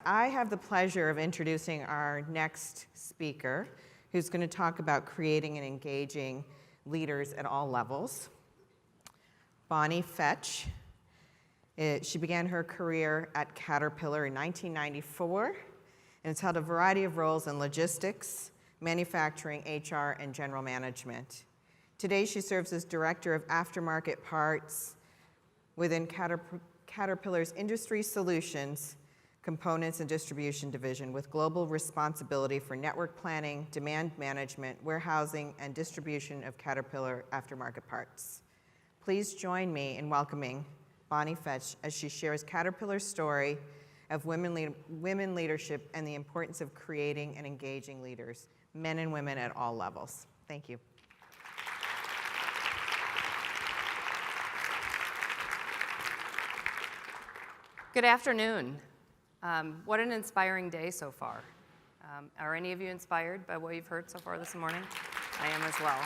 I have the pleasure of introducing our next speaker, who's going to talk about creating and engaging leaders at all levels. Bonnie Fetch. She began her career at Caterpillar in 1994 and has held a variety of roles in logistics, manufacturing, HR, and general management. Today, she serves as Director of Aftermarket Parts within Caterpillar's Industry Solutions, Components and Distribution Division, with global responsibility for network planning, demand management, warehousing, and distribution of Caterpillar aftermarket parts. Please join me in welcoming Bonnie Fetch as she shares Caterpillar's story of women leadership and the importance of creating and engaging leaders, men and women at all levels. Thank you. Good afternoon. What an inspiring day so far. Are any of you inspired by what you've heard so far this morning? I am as well.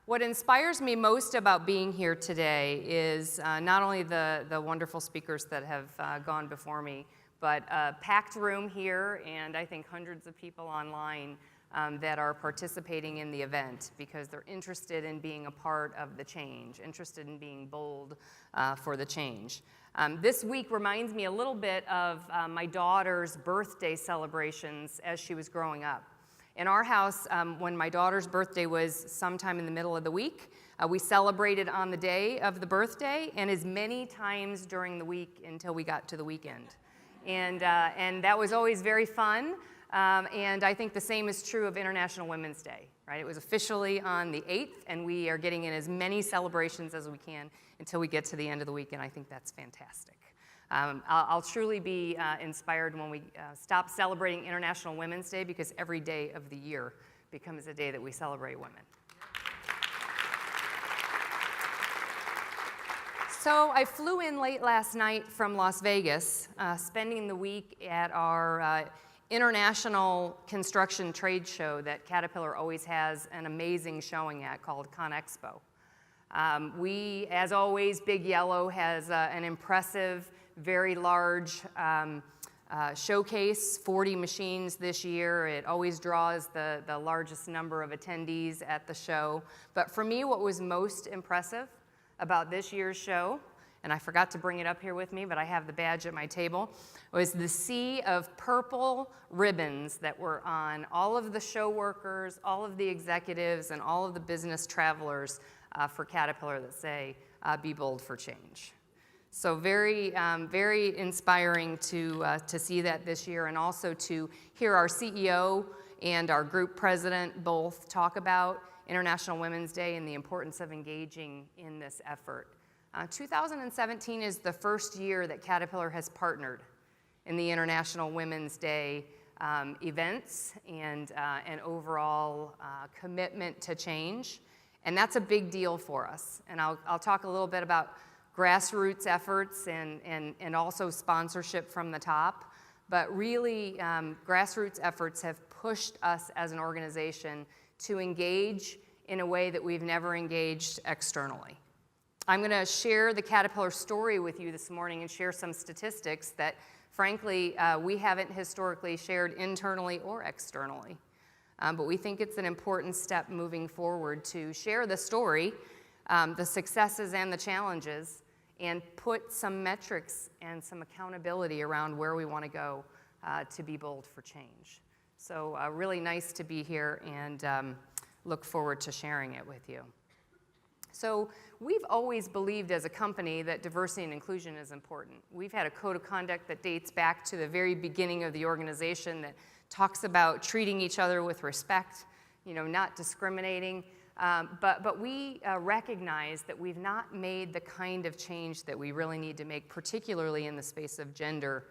What inspires me most about being here today is not only the wonderful speakers that have gone before me, but a packed room here and I think hundreds of people online that are participating in the event because they're interested in being a part of the change, interested in being bold for the change. This week reminds me a little bit of my daughter's birthday celebrations as she was growing up. In our house, when my daughter's birthday was sometime in the middle of the week, we celebrated on the day of the birthday and as many times during the week until we got to the weekend. And that was always very fun. And I think the same is true of International Women's Day, right? It was officially on the 8th, and we are getting in as many celebrations as we can until we get to the end of the week, and I think that's fantastic. I'll truly be inspired when we stop celebrating International Women's Day because every day of the year becomes a day that we celebrate women. So I flew in late last night from Las Vegas, spending the week at our international construction trade show that Caterpillar always has an amazing showing at called ConExpo. We, as always, Big Yellow has an impressive, very large showcase, 40 machines this year. It always draws the largest number of attendees at the show. But for me, what was most impressive about this year's show, and I forgot to bring it up here with me, but I have the badge at my table, was the sea of purple ribbons that were on all of the show workers, all of the executives, and all of the business travelers for Caterpillar that say, be bold for change. So very, very inspiring to see that this year, and also to hear our CEO and our group president both talk about International Women's Day and the importance of engaging in this effort. 2017 is the first year that Caterpillar has partnered in the International Women's Day events and an overall commitment to change. And that's a big deal for us. And I'll talk a little bit about grassroots efforts and also sponsorship from the top. But really, grassroots efforts have pushed us as an organization to engage in a way that we've never engaged externally. I'm going to share the Caterpillar story with you this morning and share some statistics that, frankly, we haven't historically shared internally or externally. But we think it's an important step moving forward to share the story, the successes and the challenges, and put some metrics and some accountability around where we want to go to be bold for change. So really nice to be here and look forward to sharing it with you. So we've always believed as a company that diversity and inclusion is important. We've had a code of conduct that dates back to the very beginning of the organization that talks about treating each other with respect, not discriminating. But we recognize that we've not made the kind of change that we really need to make, particularly in the space of gender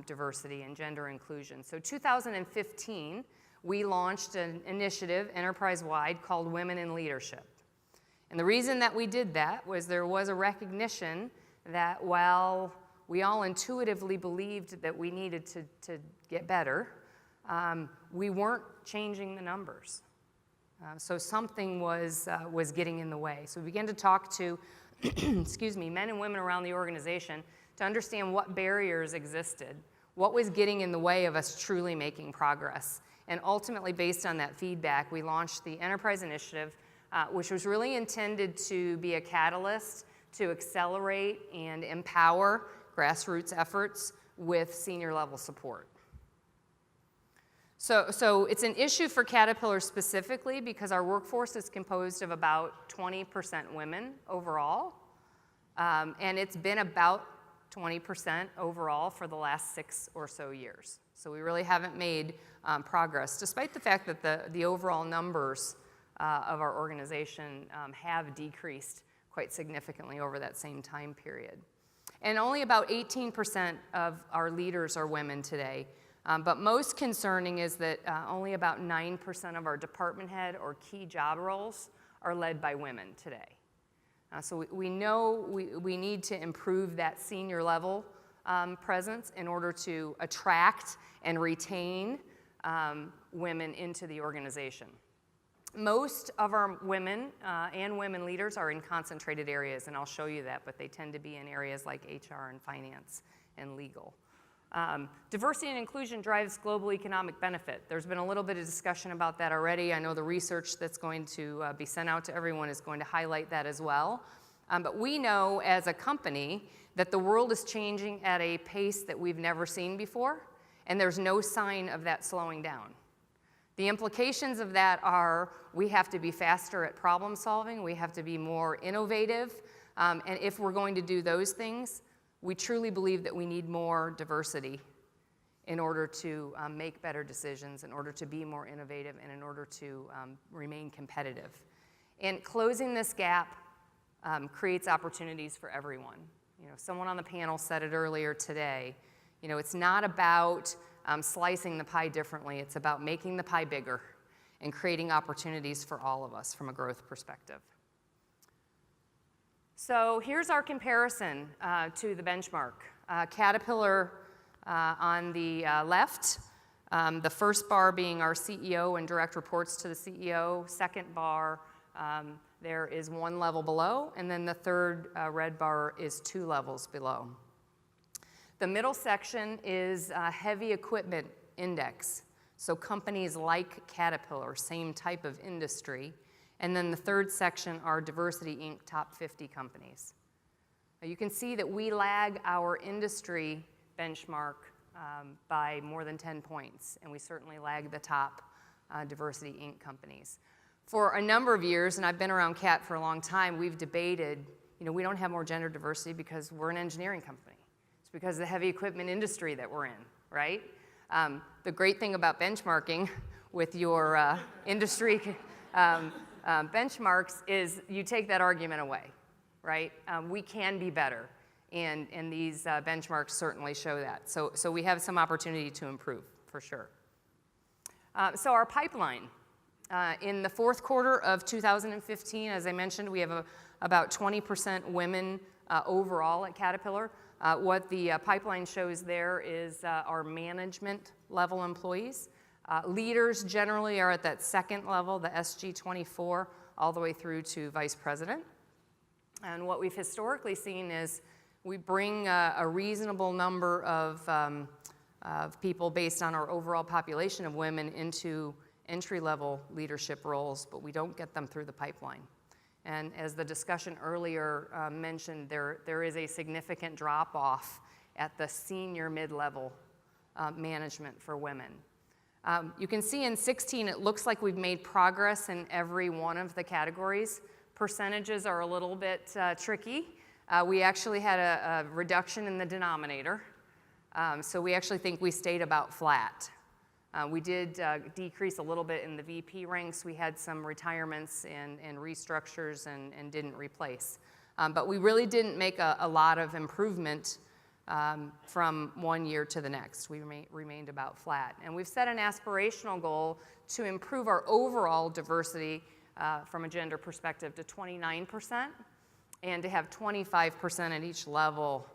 diversity and gender inclusion. So 2015, we launched an initiative enterprise-wide called Women in Leadership. And the reason that we did that was there was a recognition that while we all intuitively believed that we needed to get better, we weren't changing the numbers. So something was getting in the way. So we began to talk to, men and women around the organization to understand what barriers existed, what was getting in the way of us truly making progress. And ultimately, based on that feedback, we launched the Enterprise Initiative, which was really intended to be a catalyst to accelerate and empower grassroots efforts with senior level support. So it's an issue for Caterpillar specifically because our workforce is composed of about 20% women overall, and it's been about 20% overall for the last 6 or so years. So we really haven't made progress, despite the fact that the overall numbers of our organization have decreased quite significantly over that same time period. And only about 18% of our leaders are women today. But most concerning is that only about 9% of our department head or key job roles are led by women today. So we know we need to improve that senior level presence in order to attract and retain women into the organization. Most of our women and women leaders are in concentrated areas, and I'll show you that, but they tend to be in areas like HR and finance and legal. Diversity and inclusion drives global economic benefit. There's been a little bit of discussion about that already. I know the research that's going to be sent out to everyone is going to highlight that as well. But we know as a company that the world is changing at a pace that we've never seen before, and there's no sign of that slowing down. The implications of that are we have to be faster at problem solving, we have to be more innovative, and if we're going to do those things, we truly believe that we need more diversity in order to make better decisions, in order to be more innovative, and in order to remain competitive. And closing this gap creates opportunities for everyone. You know, someone on the panel said it earlier today. You know, it's not about slicing the pie differently. It's about making the pie bigger and creating opportunities for all of us from a growth perspective. So here's our comparison to the benchmark. Caterpillar on the left, the first bar being our CEO and direct reports to the CEO. Second bar, there is 1 level below, and then the third red bar is 2 levels below. The middle section is heavy equipment index, so companies like Caterpillar, same type of industry. And then the third section are Diversity Inc. top 50 companies. Now you can see that we lag our industry benchmark by more than 10 points, and we certainly lag the top Diversity Inc. companies. For a number of years, and I've been around CAT for a long time, we've debated, you know, we don't have more gender diversity because we're an engineering company. It's because of the heavy equipment industry that we're in, right? The great thing about benchmarking with your industry benchmarks is you take that argument away, right? We can be better, and these benchmarks certainly show that. So we have some opportunity to improve, for sure. So our pipeline. In the fourth quarter of 2015, as I mentioned, we have about 20% women overall at Caterpillar. What the pipeline shows there is our management level employees. Leaders generally are at that second level, the SG24, all the way through to vice president. And what we've historically seen is we bring a reasonable number of people based on our overall population of women into entry-level leadership roles, but we don't get them through the pipeline. And as the discussion earlier mentioned, there is a significant drop-off at the senior mid-level management for women. You can see in 16, it looks like we've made progress in every one of the categories. Percentages are a little bit tricky. We actually had a reduction in the denominator. So we actually think we stayed about flat. We did decrease a little bit in the VP ranks. We had some retirements and restructures and didn't replace. But we really didn't make a lot of improvement from one year to the next. We remained about flat. And we've set an aspirational goal to improve our overall diversity from a gender perspective to 29% and to have 25% at each level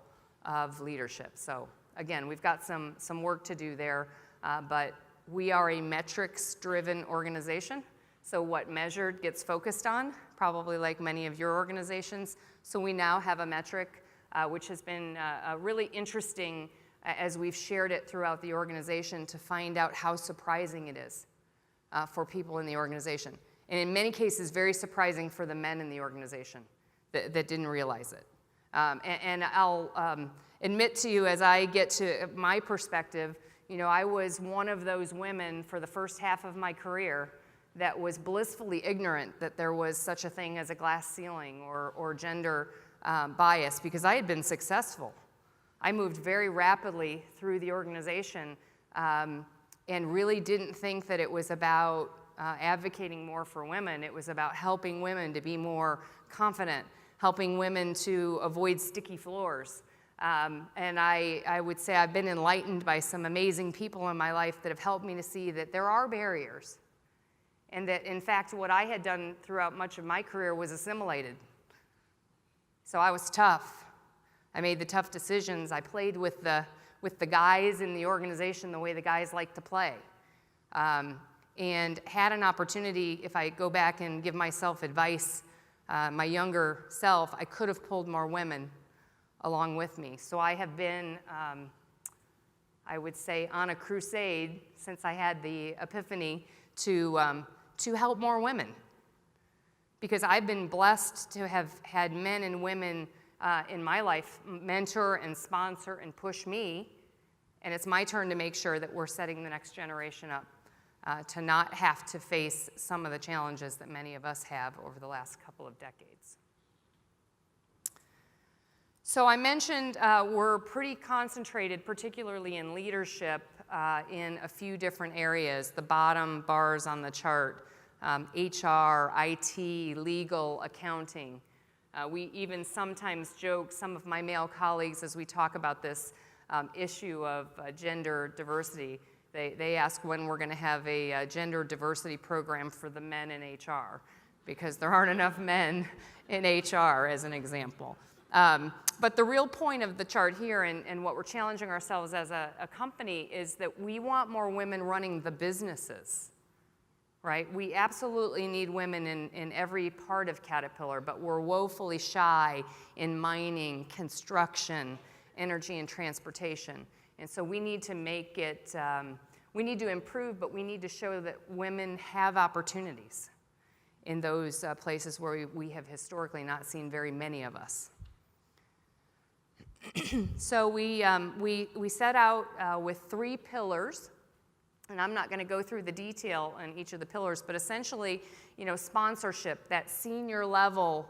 of leadership. So again, we've got some work to do there, but we are a metrics-driven organization. So what measured gets focused on, probably like many of your organizations. So we now have a metric which has been really interesting as we've shared it throughout the organization to find out how surprising it is for people in the organization. And in many cases, very surprising for the men in the organization that didn't realize it. And I'll admit to you, as I get to my perspective, you know, I was one of those women for the first half of my career that was blissfully ignorant that there was such a thing as a glass ceiling or gender bias, because I had been successful. I moved very rapidly through the organization and really didn't think that it was about advocating more for women. It was about helping women to be more confident, helping women to avoid sticky floors. And I would say I've been enlightened by some amazing people in my life that have helped me to see that there are barriers. And that, in fact, what I had done throughout much of my career was assimilated. So I was tough. I made the tough decisions. I played with the guys in the organization the way the guys like to play. And had an opportunity, if I go back and give myself advice, my younger self, I could have pulled more women along with me. So I have been, I would say, on a crusade since I had the epiphany to help more women. Because I've been blessed to have had men and women in my life mentor and sponsor and push me, and it's my turn to make sure that we're setting the next generation up to not have to face some of the challenges that many of us have over the last couple of decades. So I mentioned we're pretty concentrated, particularly in leadership, in a few different areas, the bottom bars on the chart, HR, IT, legal, accounting. We even sometimes joke, some of my male colleagues, as we talk about this issue of gender diversity, they ask when we're going to have a gender diversity program for the men in HR, because there aren't enough men in HR, as an example. But the real point of the chart here and what we're challenging ourselves as a company is that we want more women running the businesses, right? We absolutely need women in every part of Caterpillar, but we're woefully shy in mining, construction, energy, and transportation. And so we need to make it, we need to improve, but we need to show that women have opportunities in those places where we have historically not seen very many of us. So we set out with 3 pillars, and I'm not going to go through the detail on each of the pillars, but essentially, you know, sponsorship, that senior level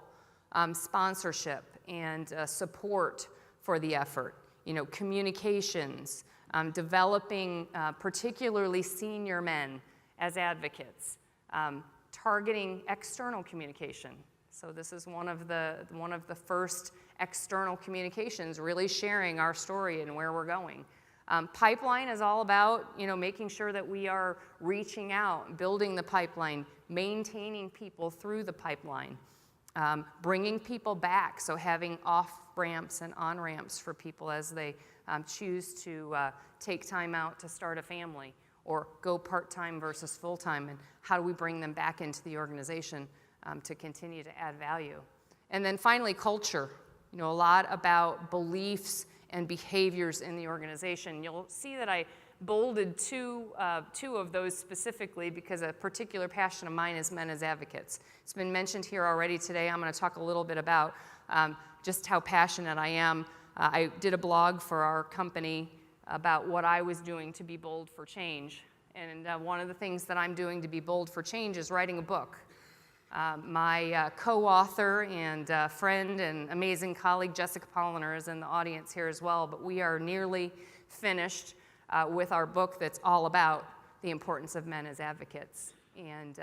sponsorship and support for the effort, you know, communications, developing particularly senior men as advocates, targeting external communication. So this is one of the first external communications, really sharing our story and where we're going. Pipeline is all about, you know, making sure that we are reaching out, building the pipeline, maintaining people through the pipeline, bringing people back, so having off-ramps and on-ramps for people as they choose to take time out to start a family or go part-time versus full-time, and how do we bring them back into the organization to continue to add value. And then finally, culture. You know, a lot about beliefs and behaviors in the organization. You'll see that I bolded two of those specifically because a particular passion of mine is men as advocates. It's been mentioned here already today. I'm going to talk a little bit about just how passionate I am. I did a blog for our company about what I was doing to be bold for change. And one of the things that I'm doing to be bold for change is writing a book. My co-author and friend and amazing colleague, Jessica Polliner, is in the audience here as well, but we are nearly finished with our book that's all about the importance of men as advocates. And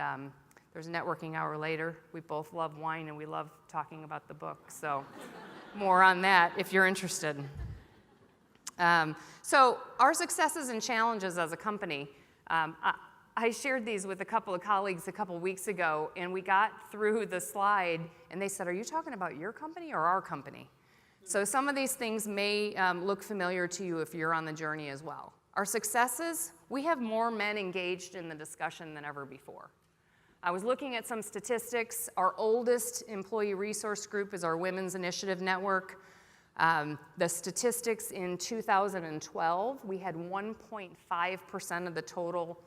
there's a networking hour later. We both love wine and we love talking about the book, so more on that if you're interested. So our successes and challenges as a company, I shared these with a couple of colleagues a couple weeks ago, and we got through the slide, and they said, "Are you talking about your company or our company?" So some of these things may look familiar to you if you're on the journey as well. Our successes, we have more men engaged in the discussion than ever before. I was looking at some statistics. Our oldest employee resource group is our Women's Initiative Network. The statistics in 2012, we had 1.5% of the total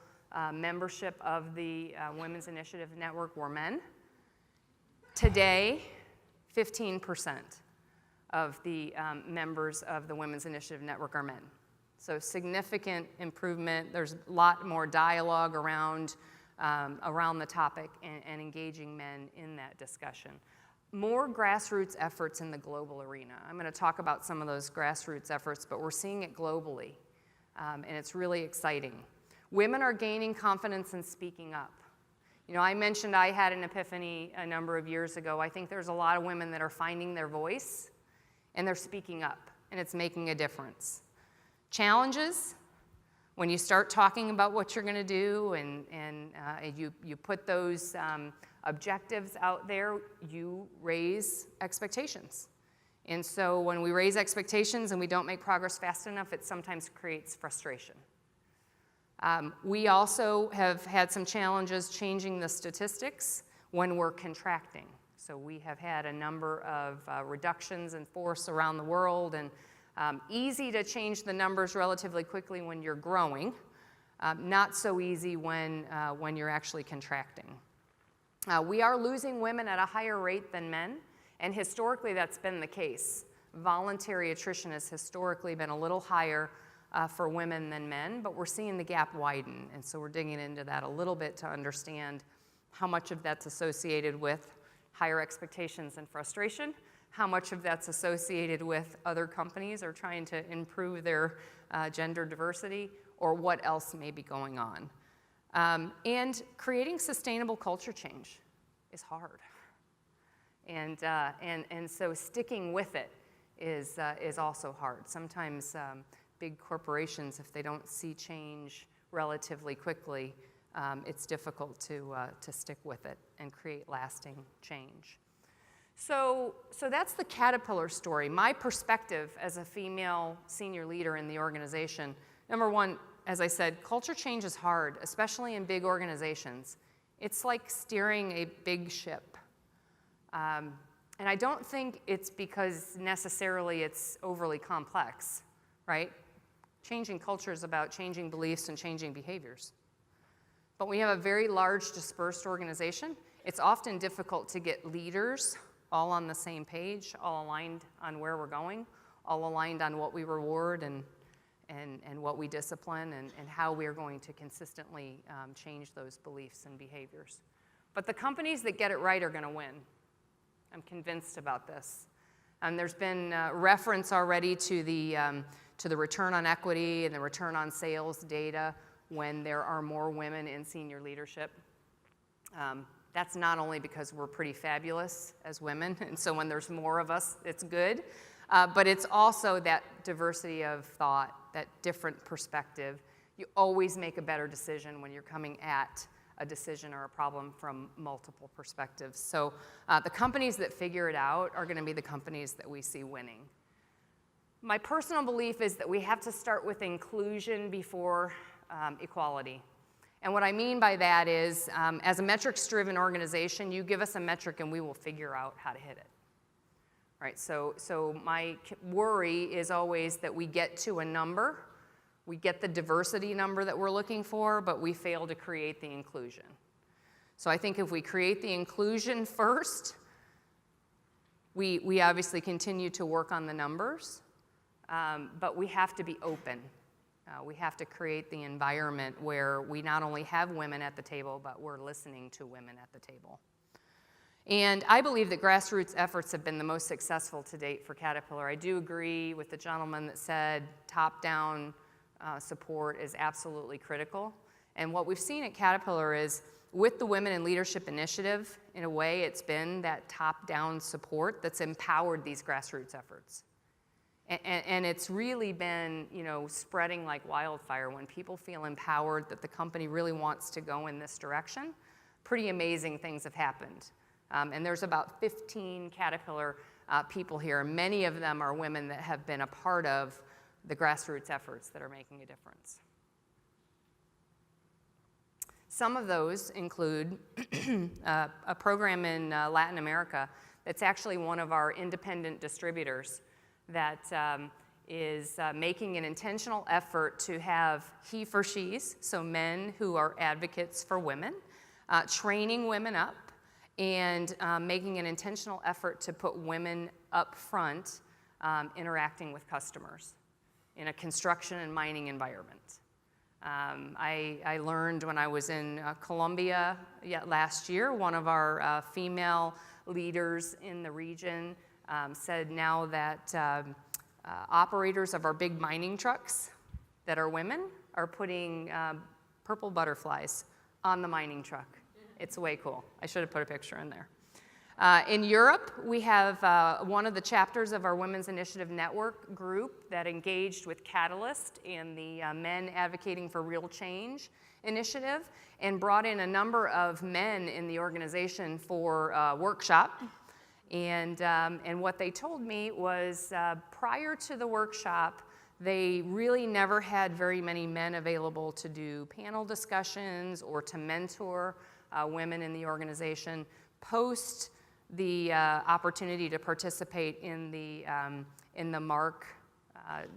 membership of the Women's Initiative Network were men. Today, 15% of the members of the Women's Initiative Network are men. So significant improvement. There's a lot more dialogue around the topic and engaging men in that discussion. More grassroots efforts in the global arena. I'm going to talk about some of those grassroots efforts, but we're seeing it globally, and it's really exciting. Women are gaining confidence in speaking up. You know, I mentioned I had an epiphany a number of years ago. I think there's a lot of women that are finding their voice, and they're speaking up, and it's making a difference. Challenges, when you start talking about what you're going to do and you put those objectives out there, you raise expectations. And so when we raise expectations and we don't make progress fast enough, it sometimes creates frustration. We also have had some challenges changing the statistics when we're contracting. So we have had a number of reductions in force around the world, and easy to change the numbers relatively quickly when you're growing, not so easy when you're actually contracting. We are losing women at a higher rate than men, and historically that's been the case. Voluntary attrition has historically been a little higher for women than men, but we're seeing the gap widen, and so we're digging into that a little bit to understand how much of that's associated with higher expectations and frustration, how much of that's associated with other companies are trying to improve their gender diversity, or what else may be going on. And creating sustainable culture change is hard. And so sticking with it is also hard. Sometimes big corporations, if they don't see change relatively quickly, it's difficult to stick with it and create lasting change. So that's the Caterpillar story. My perspective as a female senior leader in the organization, number one, as I said, culture change is hard, especially in big organizations. It's like steering a big ship. And I don't think it's because necessarily it's overly complex, right? Changing culture is about changing beliefs and changing behaviors. But when you have a very large dispersed organization, it's often difficult to get leaders all on the same page, all aligned on where we're going, all aligned on what we reward and what we discipline and how we're going to consistently change those beliefs and behaviors. But the companies that get it right are going to win. I'm convinced about this. And there's been reference already to the return on equity and the return on sales data when there are more women in senior leadership. That's not only because we're pretty fabulous as women, and so when there's more of us, it's good, but it's also that diversity of thought, that different perspective. You always make a better decision when you're coming at a decision or a problem from multiple perspectives. So the companies that figure it out are going to be the companies that we see winning. My personal belief is that we have to start with inclusion before equality. And what I mean by that is, as a metrics-driven organization, you give us a metric and we will figure out how to hit it. Right? So my worry is always that we get to a number, we get the diversity number that we're looking for, but we fail to create the inclusion. So I think if we create the inclusion first, we obviously continue to work on the numbers, but we have to be open. We have to create the environment where we not only have women at the table, but we're listening to women at the table. And I believe that grassroots efforts have been the most successful to date for Caterpillar. I do agree with the gentleman that said top-down support is absolutely critical. And what we've seen at Caterpillar is with the Women in Leadership Initiative, in a way, it's been that top-down support that's empowered these grassroots efforts. And it's really been, spreading like wildfire when people feel empowered that the company really wants to go in this direction. Pretty amazing things have happened. And there's about 15 Caterpillar people here. Many of them are women that have been a part of the grassroots efforts that are making a difference. Some of those include a program in Latin America that's actually one of our independent distributors that is making an intentional effort to have he for she's, so men who are advocates for women, training women up, and making an intentional effort to put women up front interacting with customers in a construction and mining environment. I learned when I was in Colombia last year, one of our female leaders in the region said now that operators of our big mining trucks that are women are putting purple butterflies on the mining truck. It's way cool. I should have put a picture in there. In Europe, we have one of the chapters of our Women's Initiative Network group that engaged with Catalyst and the Men Advocating for Real Change initiative and brought in a number of men in the organization for a workshop. And what they told me was prior to the workshop, they really never had very many men available to do panel discussions or to mentor women in the organization. Post the opportunity to participate in the MARC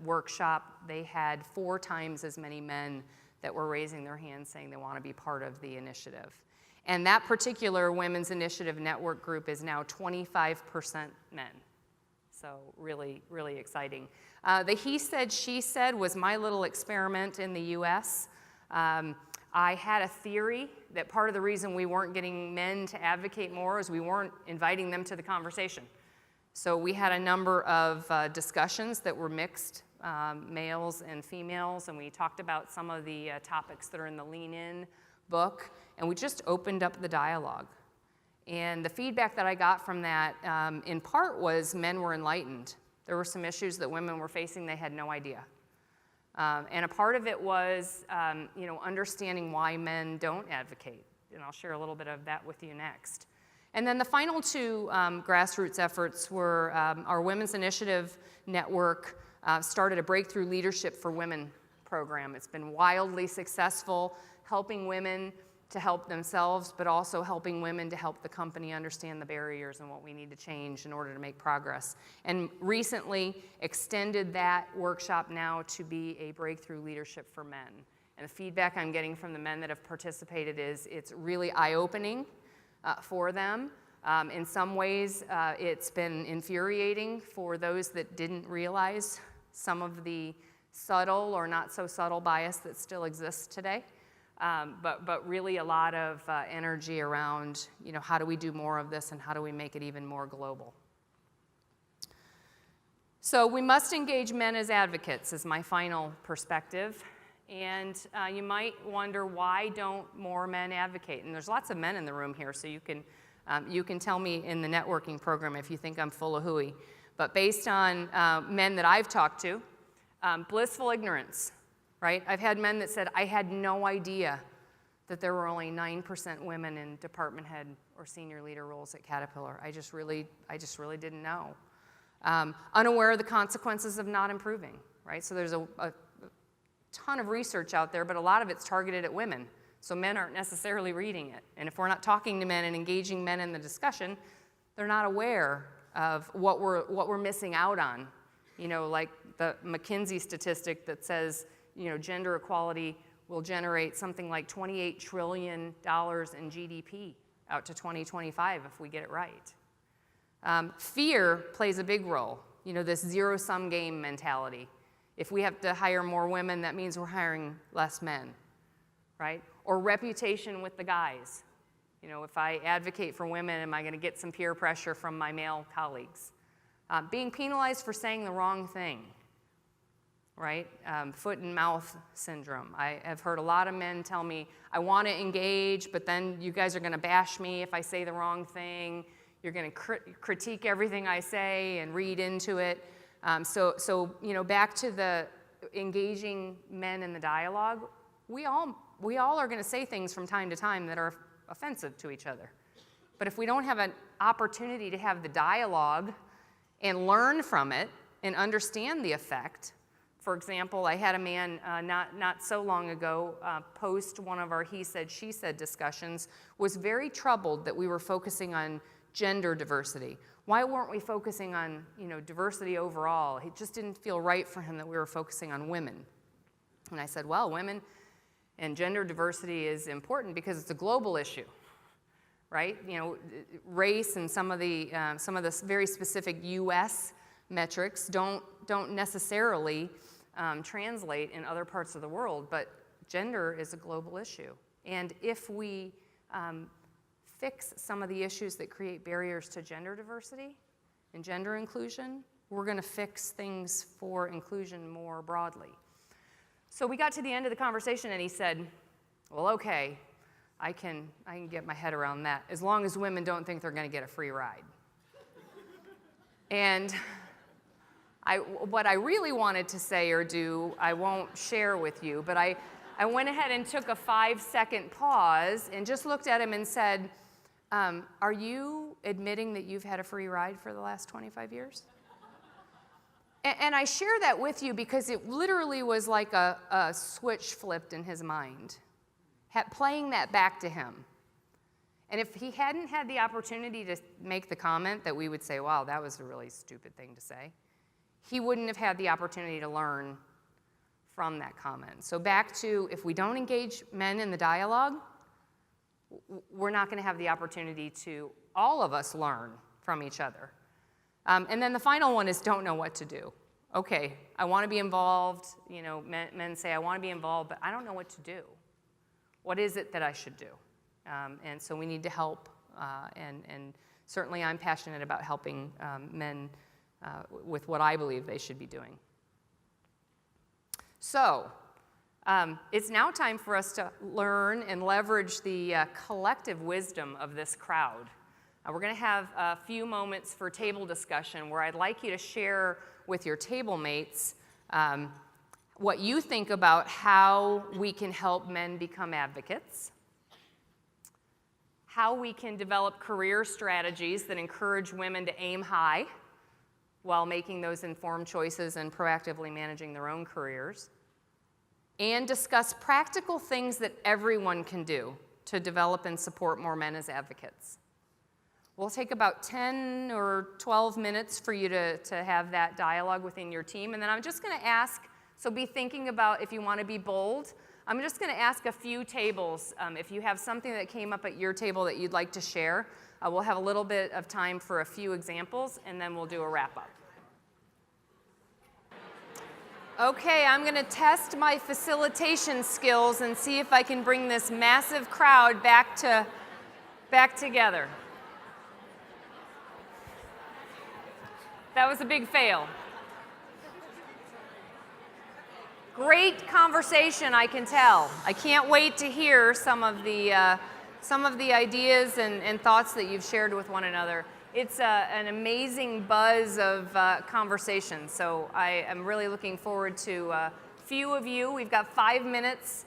workshop, they had 4 times as many men that were raising their hands saying they want to be part of the initiative. And that particular Women's Initiative Network group is now 25% men. So really, really exciting. The he said, she said was my little experiment in the US. I had a theory that part of the reason we weren't getting men to advocate more is we weren't inviting them to the conversation. So we had a number of discussions that were mixed, males and females, and we talked about some of the topics that are in the Lean In book, and we just opened up the dialogue. And the feedback that I got from that, in part, was men were enlightened. There were some issues that women were facing they had no idea. And a part of it was, understanding why men don't advocate. And I'll share a little bit of that with you next. And then the final 2 grassroots efforts were our Women's Initiative Network started a Breakthrough Leadership for Women program. It's been wildly successful, helping women to help themselves, but also helping women to help the company understand the barriers and what we need to change in order to make progress. And recently extended that workshop now to be a Breakthrough Leadership for Men. And the feedback I'm getting from the men that have participated is it's really eye-opening for them. In some ways, it's been infuriating for those that didn't realize some of the subtle or not so subtle bias that still exists today. But really a lot of energy around, how do we do more of this and how do we make it even more global? So we must engage men as advocates is my final perspective. And you might wonder, why don't more men advocate? And there's lots of men in the room here, so you can tell me in the networking program if you think I'm full of hooey. But based on men that I've talked to, blissful ignorance. Right? I've had men that said, I had no idea that there were only 9% women in department head or senior leader roles at Caterpillar. I just really didn't know. Unaware of the consequences of not improving, right? So there's a ton of research out there, but a lot of it's targeted at women. So men aren't necessarily reading it. And if we're not talking to men and engaging men in the discussion, they're not aware of what we're missing out on. Like the McKinsey statistic that says, gender equality will generate something like $28 trillion in GDP out to 2025 if we get it right. Fear plays a big role, this zero-sum game mentality. If we have to hire more women, that means we're hiring less men, right? Or reputation with the guys. If I advocate for women, am I going to get some peer pressure from my male colleagues? Being penalized for saying the wrong thing. Right? Foot and mouth syndrome. I have heard a lot of men tell me, I want to engage, but then you guys are going to bash me if I say the wrong thing. You're going to critique everything I say and read into it. So back to the engaging men in the dialogue, we all are going to say things from time to time that are offensive to each other. But if we don't have an opportunity to have the dialogue and learn from it and understand the effect. For example, I had a man not so long ago post one of our he said, she said discussions, was very troubled that we were focusing on gender diversity. Why weren't we focusing on, diversity overall? It just didn't feel right for him that we were focusing on women. And I said, well, women and gender diversity is important because it's a global issue, right? Race and some of the very specific U.S. metrics don't necessarily translate in other parts of the world, but gender is a global issue. And if we fix some of the issues that create barriers to gender diversity and gender inclusion, we're going to fix things for inclusion more broadly. So we got to the end of the conversation and he said, well, okay, I can get my head around that as long as women don't think they're going to get a free ride. And what I really wanted to say or do, I won't share with you, but I went ahead and took a 5-second pause and just looked at him and said, are you admitting that you've had a free ride for the last 25 years? And I share that with you because it literally was like a switch flipped in his mind, playing that back to him. And if he hadn't had the opportunity to make the comment that we would say, wow, that was a really stupid thing to say, he wouldn't have had the opportunity to learn from that comment. So back to, if we don't engage men in the dialogue, we're not going to have the opportunity to, all of us, learn from each other. And then the final one is don't know what to do. Okay, I want to be involved. Men say, I want to be involved, but I don't know what to do. What is it that I should do? And so we need to help. And certainly I'm passionate about helping men with what I believe they should be doing. So it's now time for us to learn and leverage the collective wisdom of this crowd. We're going to have a few moments for table discussion where I'd like you to share with your table mates what you think about how we can help men become advocates, how we can develop career strategies that encourage women to aim high while making those informed choices and proactively managing their own careers, and discuss practical things that everyone can do to develop and support more men as advocates. We'll take about 10 or 12 minutes for you to have that dialogue within your team, and then I'm just going to ask, so be thinking about if you want to be bold. I'm just going to ask a few tables. If you have something that came up at your table that you'd like to share, we'll have a little bit of time for a few examples, and then we'll do a wrap-up. Okay, I'm going to test my facilitation skills and see if I can bring this massive crowd back together. That was a big fail. Great conversation, I can tell. I can't wait to hear some of the ideas and thoughts that you've shared with one another. It's an amazing buzz of conversation, so I am really looking forward to a few of you. We've got 5 minutes.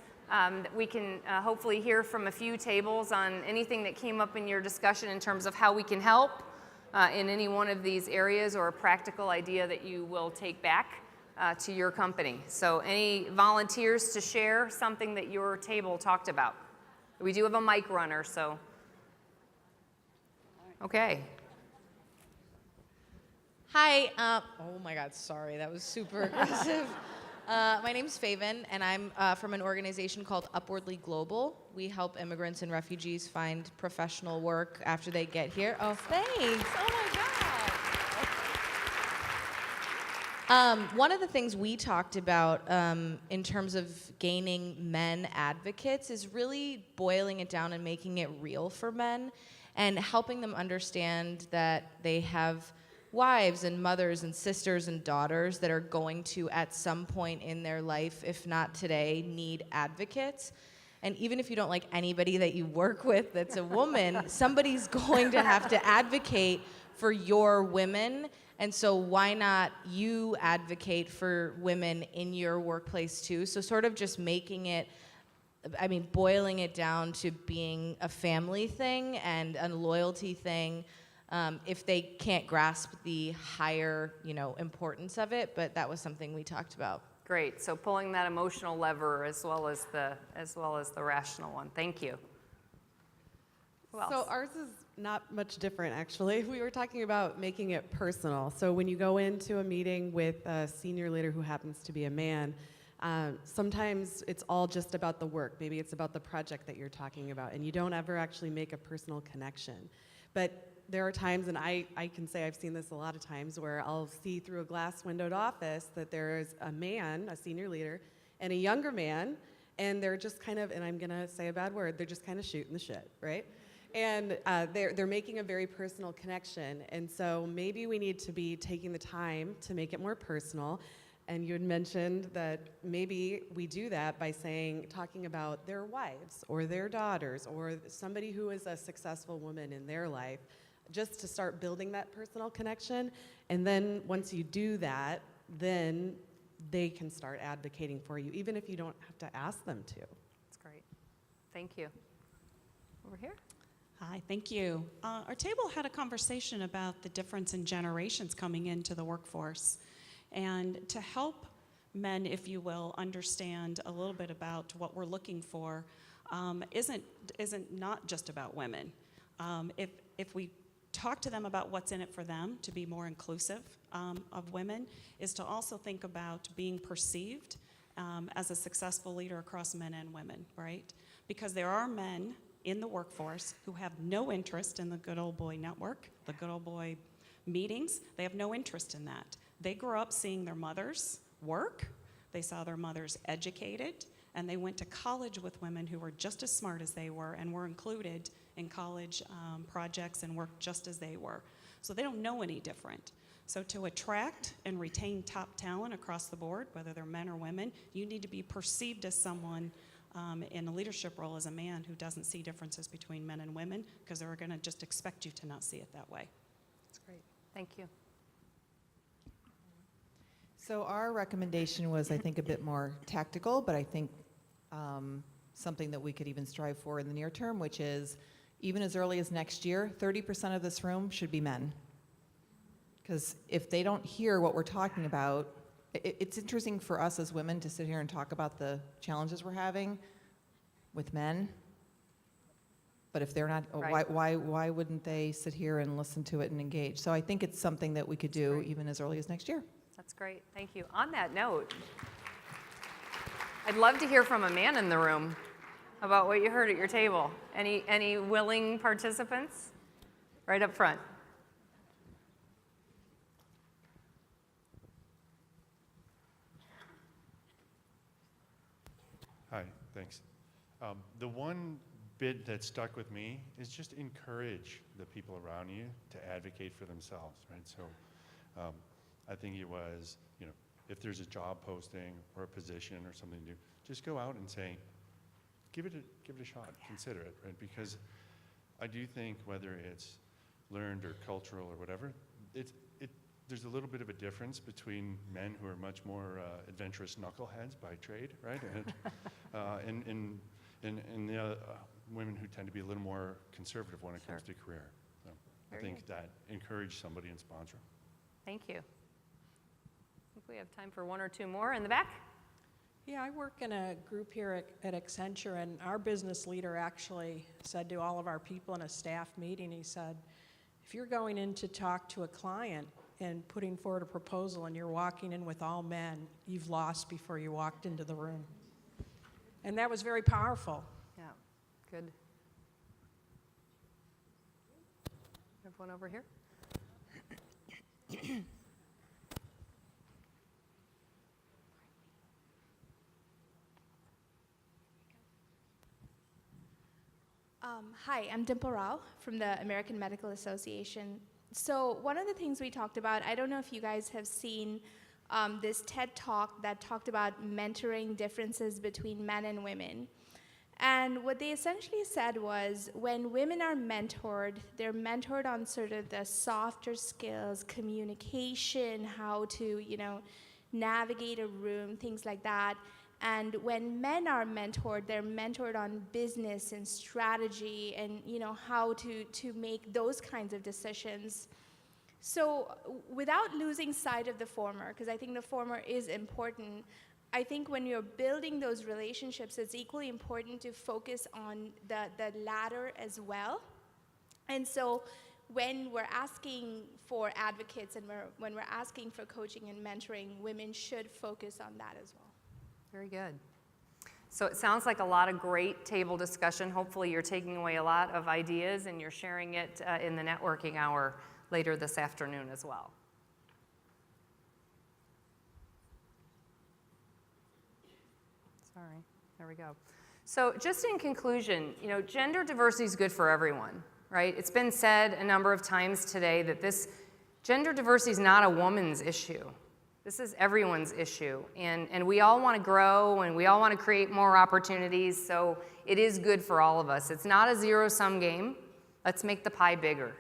We can hopefully hear from a few tables on anything that came up in your discussion in terms of how we can help in any one of these areas, or a practical idea that you will take back to your company. So any volunteers to share something that your table talked about? We do have a mic runner, so. Okay. Hi, oh my God, sorry, that was super aggressive. My name's Faven, and I'm from an organization called Upwardly Global. We help immigrants and refugees find professional work after they get here. Oh, thanks, oh my God. One of the things we talked about in terms of gaining men advocates is really boiling it down and making it real for men and helping them understand that they have wives and mothers and sisters and daughters that are going to, at some point in their life, if not today, need advocates. And even if you don't like anybody that you work with that's a woman, somebody's going to have to advocate for your women. And so why not you advocate for women in your workplace too? So sort of just making it, boiling it down to being a family thing and a loyalty thing. If they can't grasp the higher, importance of it, but that was something we talked about. Great. So pulling that emotional lever as well as the rational one. Thank you. Who else? So ours is Not much different, actually. We were talking about making it personal. So when you go into a meeting with a senior leader who happens to be a man, sometimes it's all just about the work. Maybe it's about the project that you're talking about, and you don't ever actually make a personal connection. But there are times, and I can say I've seen this a lot of times, where I'll see through a glass-windowed office that there's a man, a senior leader, and a younger man, and they're just kind of, and I'm gonna say a bad word, they're just kind of shooting the shit, right? And they're making a very personal connection. And so maybe we need to be taking the time to make it more personal. And you had mentioned that maybe we do that by talking about their wives or their daughters or somebody who is a successful woman in their life, just to start building that personal connection. And then once you do that, then they can start advocating for you, even if you don't have to ask them to. That's great. Thank you. Over here. Hi, thank you. Our table had a conversation about the difference in generations coming into the workforce. And to help men, if you will, understand a little bit about what we're looking for, isn't not just about women. If we talk to them about what's in it for them to be more inclusive of women, is to also think about being perceived as a successful leader across men and women, right? Because there are men in the workforce who have no interest in the good old boy network, the good old boy meetings. They have no interest in that. They grew up seeing their mothers work, they saw their mothers educated, and they went to college with women who were just as smart as they were and were included in college projects and worked just as they were. So they don't know any different. So to attract and retain top talent across the board, whether they're men or women, you need to be perceived as someone in a leadership role as a man who doesn't see differences between men and women, because they're going to just expect you to not see it that way. That's great. Thank you. So our recommendation was, I think, a bit more tactical, but I think something that we could even strive for in the near term, which is even as early as next year, 30% of this room should be men. Because if they don't hear what we're talking about, it's interesting for us as women to sit here and talk about the challenges we're having with men. But if they're not, Right. why wouldn't they sit here and listen to it and engage? So I think it's something that we could do Right. even as early as next year. That's great. Thank you. On that note, I'd love to hear from a man in the room about what you heard at your table. Any willing participants? Right up front. Hi, thanks. The one bit that stuck with me is just encourage the people around you to advocate for themselves, right? So I think it was, if there's a job posting or a position or something new, just go out and say, give it a shot, consider it, right? Because I do think whether it's learned or cultural or whatever, there's a little bit of a difference between men who are much more adventurous knuckleheads by trade, right? And the women who tend to be a little more conservative when it comes to career. So I Very think good. that encourage somebody and sponsor them. Thank you. I think we have time for one or two more in the back. Yeah, I work in a group here at Accenture, and our business leader actually said to all of our people in a staff meeting, he said, if you're going in to talk to a client and putting forward a proposal and you're walking in with all men, you've lost before you walked into the room. And that was very powerful. Yeah, good. Have one over here. Hi, I'm Dimple Rao from the American Medical Association. So one of the things we talked about, I don't know if you guys have seen this TED Talk that talked about mentoring differences between men and women. And what they essentially said was when women are mentored, they're mentored on sort of the softer skills, communication, how to, navigate a room, things like that. And when men are mentored, they're mentored on business and strategy and how to make those kinds of decisions. So without losing sight of the former, because I think the former is important, I think when you're building those relationships, it's equally important to focus on the latter as well. And so when we're asking for advocates and when we're asking for coaching and mentoring, women should focus on that as well. Very good. So it sounds like a lot of great table discussion. Hopefully you're taking away a lot of ideas and you're sharing it in the networking hour later this afternoon as well. Sorry, there we go. So just in conclusion, you know, gender diversity is good for everyone, right? It's been said a number of times today that this gender diversity is not a woman's issue. This is everyone's issue, and we all want to grow, and we all want to create more opportunities, so it is good for all of us. It's not a zero-sum game. Let's make the pie bigger,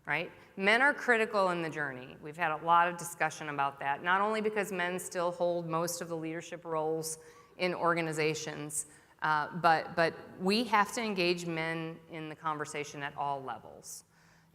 right? Men are critical in the journey. We've had a lot of discussion about that, not only because men still hold most of the leadership roles in organizations, but we have to engage men in the conversation at all levels.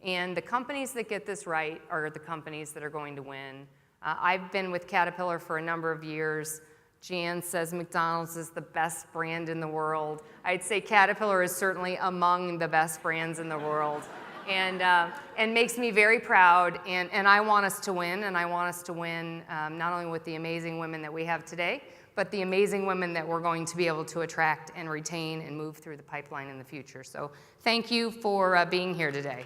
And the companies that get this right are the companies that are going to win. I've been with Caterpillar for a number of years. Jan says McDonald's is the best brand in the world. I'd say Caterpillar is certainly among the best brands in the world, and makes me very proud. And I want us to win, and I want us to win not only with the amazing women that we have today, but the amazing women that we're going to be able to attract and retain and move through the pipeline in the future. So thank you for being here today.